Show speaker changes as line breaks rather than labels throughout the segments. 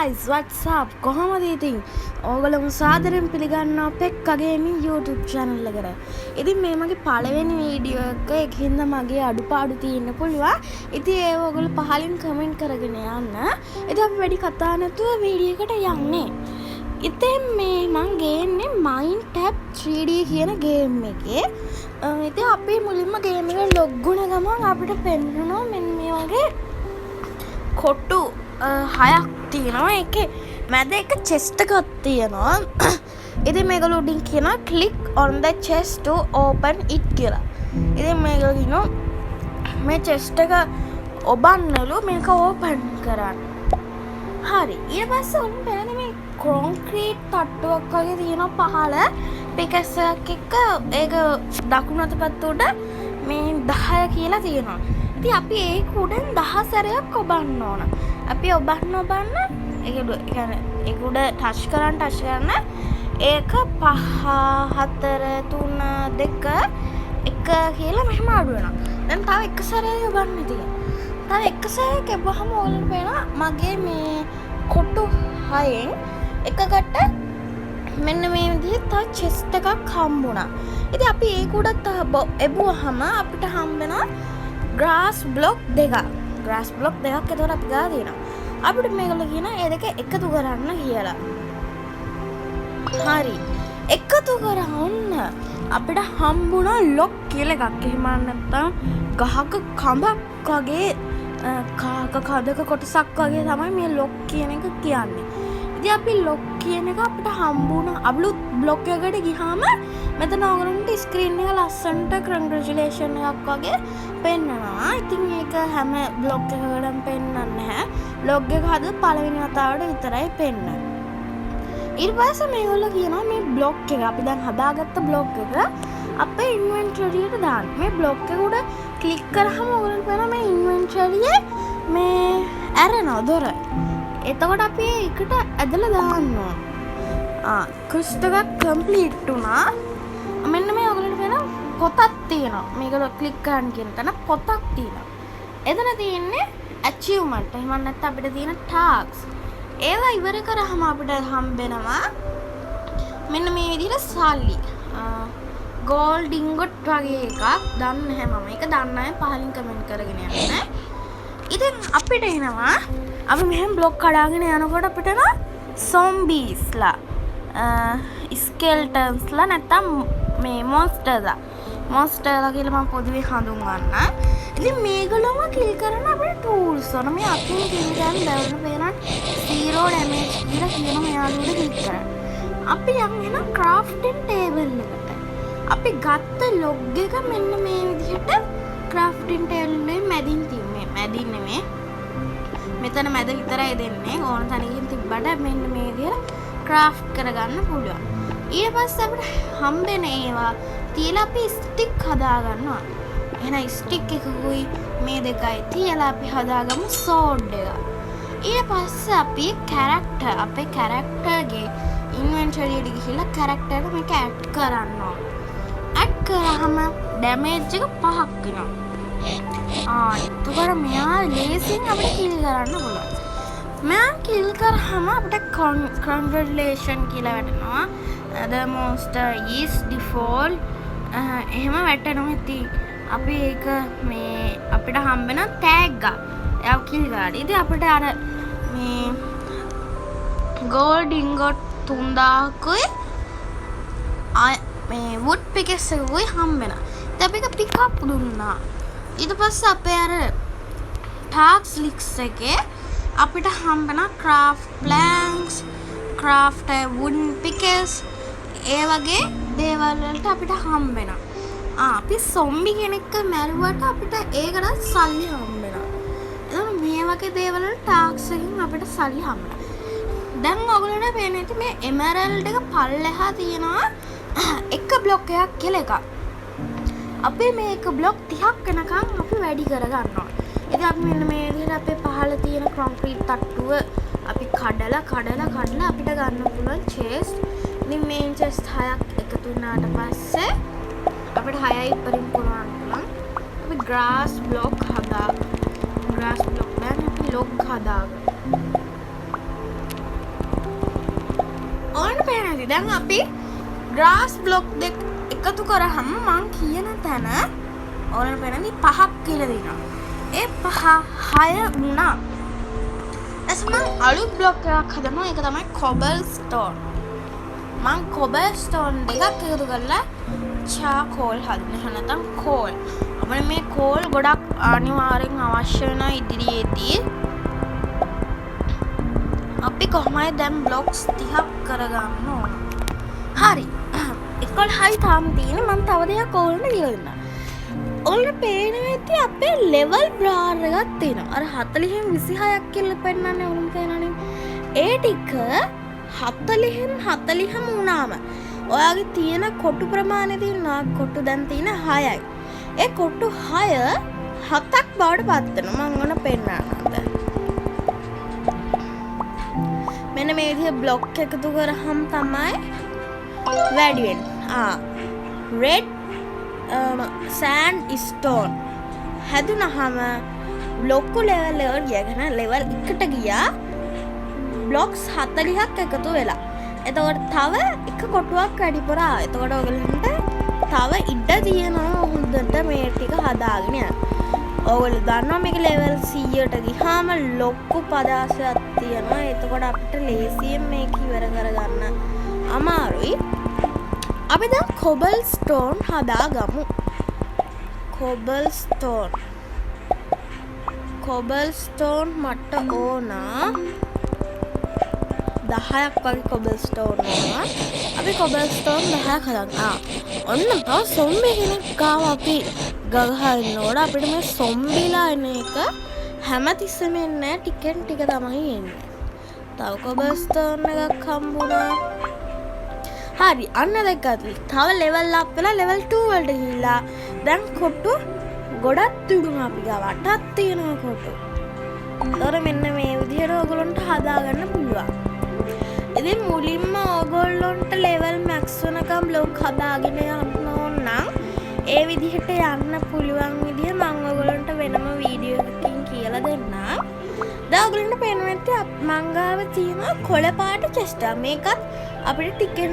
guys, what's up? කොහොමද ඉතින්? ඕගොල්ලෝ සාදරයෙන් පිළිගන්නවා පෙක්ක ගේමින් YouTube channel එකට. ඉතින් මේ මගේ පළවෙනි වීඩියෝ එක ඒකින්ද මගේ අඩුපාඩු තියෙන්න පුළුවන්. ඉතින් ඒ ඕගොල්ලෝ පහලින් කමෙන්ට් කරගෙන යන්න. ඉතින් අපි වැඩි කතා නැතුව වීඩියෝ එකට යන්නේ. ඉතින් මේ මං ගේන්නේ Minecraft 3D කියන ගේම් එකේ. ඉතින් අපි මුලින්ම ගේම් එක ලොග් වුණ ගමන් අපිට පෙන්නනවා මෙන්න මේ වගේ කොටු 6ක් තියෙනවා. ඒකේ මැද එක chest එකක් තියෙනවා. ඉතින් මේගොල්ලෝ උඩින් කියනවා click on the chest to open it කියලා. ඉතින් මේගොල්ලෝ කියනවා මේ chest එක ඔබන්නලු මේක open කරන්න. හරි. ඊට පස්සේ උන් බලන්නේ මේ කොන්ක්‍රීට් තට්ටුවක් වගේ තියෙනවා පහළ පිකස් එකක් එක්ක ඒක දකුණු අත පැත්ත උඩ මේ 10 කියලා තියෙනවා. ඉතින් අපි ඒක උඩෙන් 10 සැරයක් ඔබන්න ඕන. අපි ඔබන්න ඒක කියන්නේ ඒක උඩ ටච් කරන්න ඒක 5 4 3 2 1 කියලා මෙහෙම අඩු වෙනවා. දැන් තව එක සැරයක් ඔබන්න තියෙනවා. තව එක සැරයක් ඔබවහම ඕලෙන් වෙනවා මගේ මේ කොටු 6න් එකකට මෙන්න මේ විදිහට තව chest එකක් හම්බුණා. ඉතින් අපි ඒක උඩත් එබුවාම අපිට හම්බ වෙනවා grass block දෙකක්. grass block දෙකක් එතකොට අපි ගාලා තියෙනවා. අපිට මේගොල්ලෝ කියනවා ඒ දෙක එකතු කරන්න කියලා. හරි. එකතු කරවන්න අපිට හම්බුණා lock කියලා එකක්. එහෙම නැත්නම් ගහක කඳක් වගේ කාක කඩක කොටසක් වගේ තමයි මේ lock කියන එක කියන්නේ. ඉතින් අපි lock කියන එක අපිට හම්බුණා අලුත් block එකකට ගියාම මෙතන ඕගොල්ලන්ට ස්ක්‍රීන් එක ලස්සනට congratulation එකක් වගේ පෙන්නනවා. ඉතින් මේක හැම බ්ලොග් එකකටම පෙන්නන්නේ නැහැ. බ්ලොග් එක හදලා පළවෙනි වතාවට විතරයි පෙන්නන්නේ. ඊට පස්සේ මේගොල්ලෝ කියනවා මේ බ්ලොග් එක අපි දැන් හදාගත්ත බ්ලොග් එක අපේ ඉන්වෙන්ටරි එකට දාන්න. මේ බ්ලොග් එක උඩ ක්ලික් කරාම ඕගොල්ලන්ට පේනවා මේ ඉන්වෙන්ටරියේ මේ ඇරෙනවා දොර. එතකොට අපි ඒකට ඇදලා දාන්න ඕන. ක්වෙස්ට් එකක් කම්ප්ලීට් වුණා. මෙන්න මේ ඔයගොල්ලන්ට වෙන පොතක් තියෙනවා. මේක ක්ලික් කරන්න කියන තැන පොතක් තියෙනවා. එතන තියෙන්නේ achievement. එහෙම නැත්නම් අපිට තියෙන tasks. ඒවා ඉවර කරාම අපිට හම්බෙනවා මෙන්න මේ විදිහට සල්ලි. gold ingot වගේ එකක්. දන්නේ නැහැ මම. ඒක දන්න අය පහලින් කමෙන්ට් කරගෙන යන්න. ඉතින් අපිට එනවා අපි මෙහෙම බ්ලොක් කඩාගෙන යනකොට අපිට එනවා zombiesලා. ස්කෙල්ටන්ස්ලා නැත්තම් මේ මොන්ස්ටර්ලා කියලා මම පොදුවේ හඳුන්වන්නම්. ඉතින් මේගොල්ලෝම කිල් කරන අපේ ටූල්ස් වල මේ අතින් කිල් ගන්න බැලුන පේනවා 0 damage කියලා කියන මෙයාලුන්ට කිල් කරන්න. අපි යන්න crafting table එකට. අපි ගත්ත log එක මෙන්න මේ විදිහට crafting table එකේ මැදින් තියෙන්නේ. මැදින් නෙමෙයි. මෙතන මැද විතරයි දෙන්නේ. ඕන තැනකින් තිබ්බට මෙන්න මේ විදිහට ක්‍රාෆ්ට් කරගන්න පුළුවන්. ඊට පස්සේ අපිට හම්බෙන ඒවා තියලා අපි ස්ටික් හදා ගන්නවා. එහෙනම් ස්ටික් එකකුයි මේ දෙකයි තියලා අපි හදාගමු සෝඩ් එක. ඊට පස්සේ අපි අපේ කැරක්ටර්ගේ ඉන්වෙන්ටරි එකට ගිහිල්ලා කැරක්ටර් එක මේක ඇඩ් කරන්න ඕන. ඇඩ් කරාම ඩැමේජ් එක 5ක් වෙනවා. එතකොට මෙයා ලේසියෙන් අපිට කිල් කරන්න පුළුවන්. මෙයා කිල් කරාම අපිට congratulation කියලා වැටෙනවා. the monster is default එහෙම වැටෙනවා. ඉතින් අපි ඒක මේ අපිට හම්බෙන tag එක. එයා කිල් කරලා. ඉතින් අපිට අර මේ gold ingot 3000කුයි මේ wood pickaxe එකකුයි හම්බෙනවා. ඉතින් අපි ඒක pick up දුන්නා. ඊට පස්සේ අපේ අර tasks list එකේ අපිට හම්බෙන craft planks, craft wooden pickaxe ඒ වගේ දේවල් වලට අපිට හම්බෙනවා. අපි zombie කෙනෙක්ව මැරුවට අපිට ඒකට සල්ලි හම්බෙනවා. එතකොට මේ වගේ දේවල් වල tasks එකකින් අපිට සල්ලි හම්බෙනවා. දැන් ඔයගොල්ලන්ට පේන්නේ නැති මේ emerald එක පල්ලෙහා තියෙනවා එක බ්ලොක් එකක් කියලා එකක්. අපි මේක බ්ලොක් 30ක් වෙනකන් අපි වැඩි කරගන්නවා. ඉතින් අපි මෙන්න මේ විදිහට අපේ පහළ තියෙන කොන්ක්‍රීට් තට්ටුව අපි කඩලා අපිට ගන්න පුළුවන් chest. ඉතින් මේ chest 6ක් එකතු වුණාට පස්සේ අපිට 6යි උඩින් පුරවන්න පුළුවන්. අපි grass block දැන් අපි log හදාගමු. හරි දැන් අපි ග්‍රාස් බ්ලොක් දෙක එකතු කරාම මං කියන තැන ඕනට වෙනදි 5ක් කියලා දෙනවා. ඒ 5 6 වුණා. එතකොට මං අලුත් බ්ලොක් එකක් හදනවා. ඒක තමයි කොබල්ස්ටෝන්. මං කොබල්ස්ටෝන් දෙකක් එකතු කරලා චාකෝල් හදන්න. එහෙම නැත්නම් කෝල්. අපිට මේ කෝල් ගොඩක් අනිවාර්යෙන් අවශ්‍ය වෙනවා ඉදිරියේදී. අපි කොහොමයි දැන් බ්ලොක්ස් 30ක් කරගන්න ඕන. හරි. 11යි තාම තියෙන්නේ. මම තව දෙයක් ඕල්න කියලා දෙන්නම්. ඔයාලට පේනවා ඇති අපේ ලෙවල් බ්‍රාර් එකක් තියෙනවා. අර 40න් 26ක් කියලා පෙන්නන්නේ උන් තේනනේ. ඒ ටික 40න් 40ම වුණාම ඔයාගේ තියෙන කොටු ප්‍රමාණය තියෙනවා. කොටු දැන් තියෙන 6යි. ඒ කොටු 6 7ක් බවට පත් වෙනවා. මම ඔන්න පෙන්නන්නම්. මෙන්න මේ විදිහේ බ්ලොක් එකතු කරාම තමයි වැඩි වෙන්නේ. red sandstone හැදුනහම ලොකු ලෙවල් එකට ගියාගෙන ලෙවල් 1ට ගියා බ්ලොක්ස් 40ක් එකතු වෙලා. එතකොට තව එක කොටුවක් වැඩිපුර ආවා. එතකොට ඔයගලන්ට තව ඉඩ තියෙනවා හොඳට මේ ටික හදාගෙන යන්න. ඔයගොල්ලෝ දන්නවා මේක ලෙවල් 100ට ගියාම ලොකු පදාසයක් තියෙනවා. එතකොට අපිට ලේසියෙන් මේක ඉවර කරගන්න අමාරුයි. අපි දැන් කොබල්ස්ටෝන් හදාගමු. කොබල්ස්ටෝන් මට ඕන 10ක් වගේ කොබල්ස්ටෝන් ඕන. අපි කොබල්ස්ටෝන් 10ක් හදන්න. ඔන්න තව සොම්බි කෙනෙක් ගාව අපි ගගහන්න ඕන. අපිට මේ සොම්බිලා එන එක හැමතිස්සෙම එන්නේ ටිකෙන් ටික තමයි එන්නේ. තව කොබල්ස්ටෝන් එකක් හම්බුණා. හරි අන්න දැක්කද? තව ලෙවල් අප් වෙලා ලෙවල් 2 වලට ගිහිල්ලා දැන් කොටු ගොඩක් තිබුණා අපි ගාව. 8ක් තියෙනවා කොටු. ඒතර මෙන්න මේ විදිහට ඔයගොල්ලන්ට හදාගන්න පුළුවන්. ඉතින් මුලින්ම ඔයගොල්ලන්ට ලෙවල් මැක්ස් වෙනකම් බ්ලොක් හදාගෙන යන්න ඕන නම් ඒ විදිහට යන්න පුළුවන් විදිහ මම ඔයගොල්ලන්ට වෙනම වීඩියෝ එකකින් කියලා දෙන්නම්. දැන් ඔයගොල්ලන්ට පේනවා ඇත්තේ මං ගාව තියෙන කොළ පාට චෙස්ට් එක. මේකත් අපිට ටිකෙන්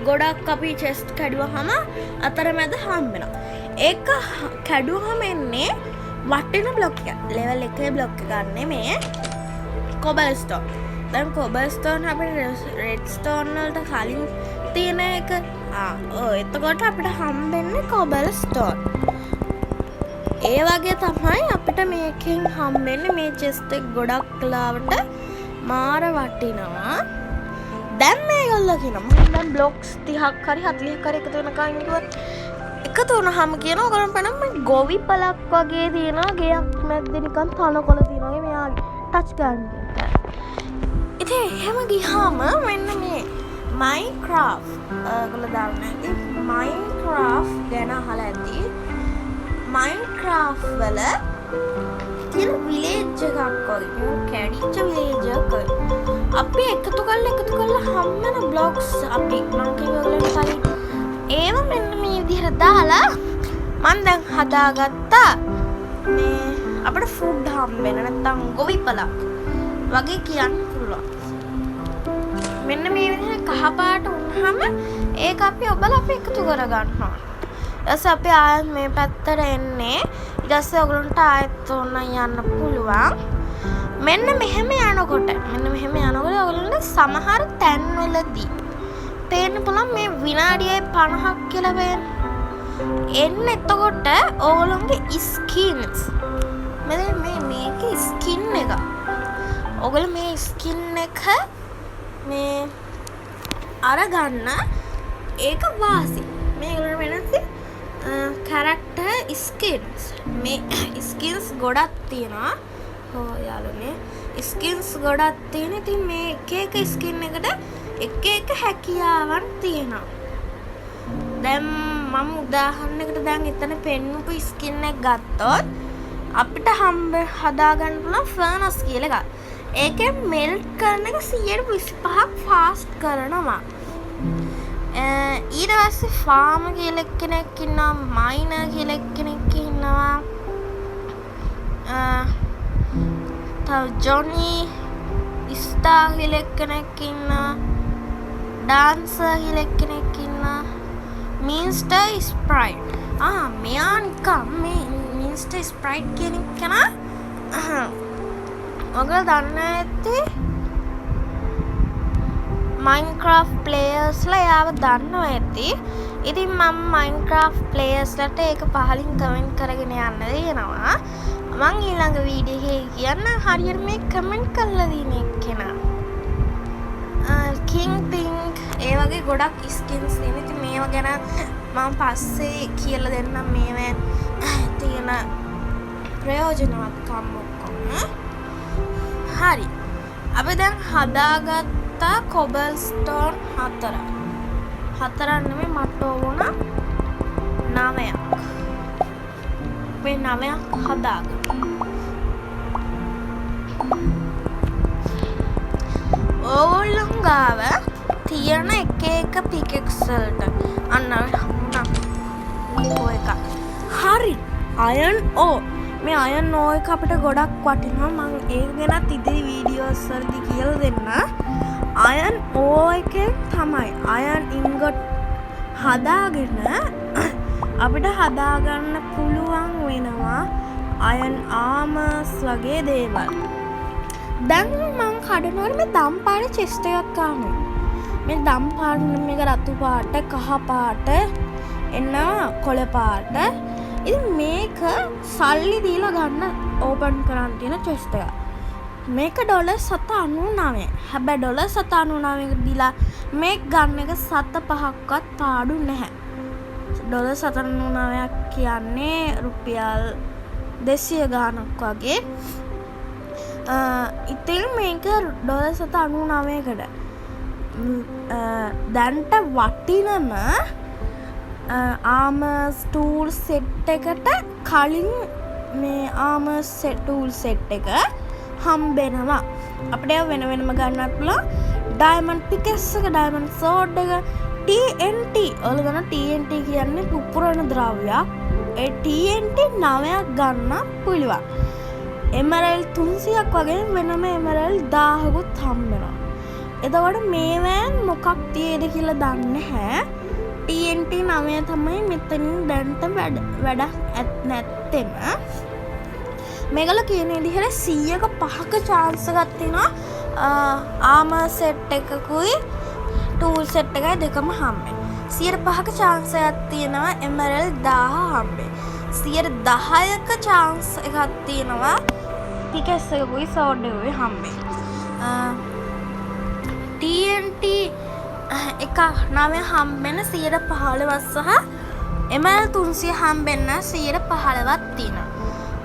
ගොඩක් අපි චෙස්ට් කැඩුවහම අතරමැද හම්බ වෙනවා. ඒක කැඩුවහම එන්නේ වටින බ්ලොක් එක. ලෙවල් 1 බ්ලොක් එක ගන්න මේ කොබල්ස්ටෝන්. දැන් කොබල්ස්ටෝන් අපිට රෙඩ්ස්ටෝන් වලට කලින් තියෙන එක. එතකොට අපිට හම්බෙන්නේ කොබල්ස්ටෝන්. ඒ වගේ තමයි අපිට මේකෙන් හම්බෙන්නේ මේ චෙස්ට් එක ගොඩක් ලාවට මාර වටිනවා. දැන් මේගොල්ලෝ කියනවා මම දැන් බ්ලොක්ස් 30ක් හරි 40ක් හරි එකතු වෙනකන් ඉඳුවත් එකතු වුණාම කියනවා ඔයගොල්ලෝ බලන්න මේ ගොවි පළක් වගේ තියෙනවා ගෙයක් මැද්දේ නිකන් තනකොළ තියෙනවා මෙයාගේ ටච් ගන්න. ඉතින් එහෙම ගියාම මෙන්න මේ Minecraft ඔයගොල්ලෝ දන්නේ Minecraft ගැන අහලා ඇති. Minecraft වල තියෙන village එකක් වගේ කැඩිච්ච village එකක් අපි එකතු කරලා හම්බෙන blocks අපි මම කියවලට කලින් ඒව මෙන්න මේ විදිහට දාලා මම දැන් හදාගත්තා මේ අපිට food හම්බෙන්න නැත්තම් ගොවිපලක් වගේ කියන්න පුළුවන්. මෙන්න මේ විදිහට කහ පාට වුණාම ඒක අපි ඔබලා අපි එකතු කරගන්නවා. ඊට අපි ආයෙත් මේ පැත්තට එන්නේ. ඊට පස්සේ ඔයගලන්ට ආයෙත් ඕන යන්න පුළුවන්. මෙන්න මෙහෙම යනකොට ඔයගලන්ට සමහර තැන්වලදී පේන්න පුළුවන් මේ විනාඩියේ 50ක් කියලා එන්න. එතකොට ඔයගලන්ගේ ස්කින්ස් මේකේ ස්කින් එක. ඔයගොල්ලෝ මේ ස්කින් එක මේ අරගන්න ඒක වාසි. මේගොල්ලෝ වෙනස්සේ character skins මේ skins ගොඩක් තියෙනවා. යාළුවනේ skins ගොඩක් තියෙන. ඉතින් මේ එක skin එකට එක හැකියාවන් තියෙනවා. දැන් මම උදාහරණයකට දැන් එතන පෙන්නපු skin එක ගත්තොත් අපිට හදාගන්න පුළුවන් furnace කියලා එකක්. ඒකෙන් melt කරන එක 125ක් fast කරනවා. ඊට පස්සේ farmer කියලා කෙනෙක් ඉන්නවා, miner කියලා කෙනෙක් ඉන්නවා. තව Johnny Star කියලා කෙනෙක් ඉන්නවා. ඩාන්සර් කියලා එක්කෙනෙක් ඉන්නවා. Mister Sprite. මෙයා නිකන් මේ මිස්ටර් ස්ප්‍රයිට් කියන කෙනා ඔයගොල්ලෝ දන්නේ ඇති Minecraft players-ලා එයාව දන්නවා ඇති. ඉතින් මම Minecraft players-ලාට ඒක පහලින් කමෙන්ට් කරගෙන යන්න දෙනවා. මම ඊළඟ වීඩියෝ එකේ කියන්න හරියට මේ කමෙන්ට් කරලා දින එක්කෙනා. King Pink ඒ වගේ ගොඩක් skins තියෙන. ඉතින් මේවා ගැන මම පස්සේ කියලා දෙන්නම් මේවා තියෙන ප්‍රයෝජනවත්කම් ඔක්කොම. හරි. අපි දැන් හදාගත්තා cobblestone 4. 4 නෙමෙයි මට ඕන 9ක්. මේ 9ක් හදාගන්න. ඕගොල්ලෝ ගාව තියෙන එක pickaxe වලට අන්න ඔය එක. හරි. iron ore. මේ iron ore එක අපිට ගොඩක් වටිනවා. මම ඒක ගැනත් ඉදිරි වීඩියෝස් වලදී කියලා දෙන්න. iron ore එකෙන් තමයි iron ingot හදාගෙන අපිට හදාගන්න පුළුවන් වෙනවා iron armors වගේ දේවල්. දැන් මම කඩනවල මේ දම් පාට chest එකක් ගන්නවා. මේ දම් පාට මේක රතු පාට, කහ පාට, එන්න කොළ පාට. ඉතින් මේක සල්ලි දීලා ගන්න ඕපන් කරන් තියෙන chest එක. මේක $7.99. හැබැයි $7.99 දීලා මේක ගන්න එක 7.5ක්වත් පාඩු නැහැ. $7.99 කියන්නේ රුපියල් 200 ගාණක් වගේ. ඉතින් මේක $7.99කට දැන්ට වටිනම ආමර්ස් ටූල් සෙට් එකට කලින් මේ ආමර්ස් ටූල් සෙට් එක හම්බෙනවා. අපිට වෙන වෙනම ගන්නත් පුළුවන්. ඩයමන්ඩ් පිකස් එක, ඩයමන්ඩ් සෝඩ් එක, TNT. ඔයාලා දන්න TNT කියන්නේ පුපුරන ද්‍රව්‍යයක්. ඒ TNT 9ක් ගන්න පුළුවන්. එමරල්ඩ් 300ක් වගේ වෙනම එමරල්ඩ් 1000කුත් හම්බෙනවා. එතකොට මේවෙන් මොකක් තියෙද කියලා දන්නේ නැහැ. TNT 9 තමයි මෙතනින් දැන්ට වැඩක් නැත්තෙම. මේගොල්ලෝ කියන විදිහට 100ක 5ක chance එකක් තියෙනවා ආමර් සෙට් එකකුයි ටූල් සෙට් එකයි දෙකම හම්බෙන්න. 105ක chance එකක් තියෙනවා එමරල්ඩ් 1000 හම්බෙන්න. 10%ක chance එකක් තියෙනවා පිකස් එකකුයි සෝඩ් එකකුයි හම්බෙන්න. TNT එක 9 හම්බෙන්න 15% සහ එමරල්ඩ් 300 හම්බෙන්න 15%ක් තියෙනවා.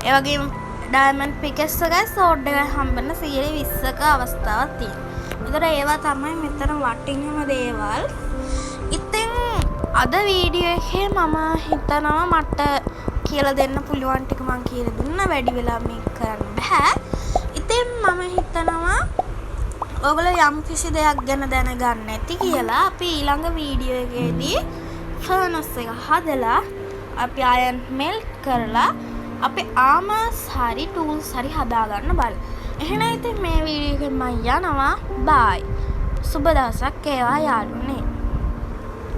ඒ වගේම ඩයමන්ඩ් පිකස් එකයි සෝඩ් එකයි හම්බෙන්න 20%ක අවස්ථාවක් තියෙනවා. ඒතර ඒවා තමයි මෙතන වටිනම දේවල්. ඉතින් අද වීඩියෝ එකේ මම හිතනවා මට කියලා දෙන්න පුළුවන් ටික මම කියලා දුන්නා. වැඩි වෙලා මේක කරන්න බෑ. ඉතින් මම හිතනවා ඔයගොල්ලෝ යම් කිසි දෙයක් ගැන දැනගන්න ඇති කියලා අපි ඊළඟ වීඩියෝ එකේදී ෆර්නස් එක හදලා අපි අයන් මෙල්ට් කරලා අපි ආමර්ස් හරි ටූල්ස් හරි හදාගන්න බලමු. එහෙනම් ඉතින් මේ වීඩියෝ එකෙන් මම යනවා. බයි. සුබ දවසක් වේවා යාළුවනේ.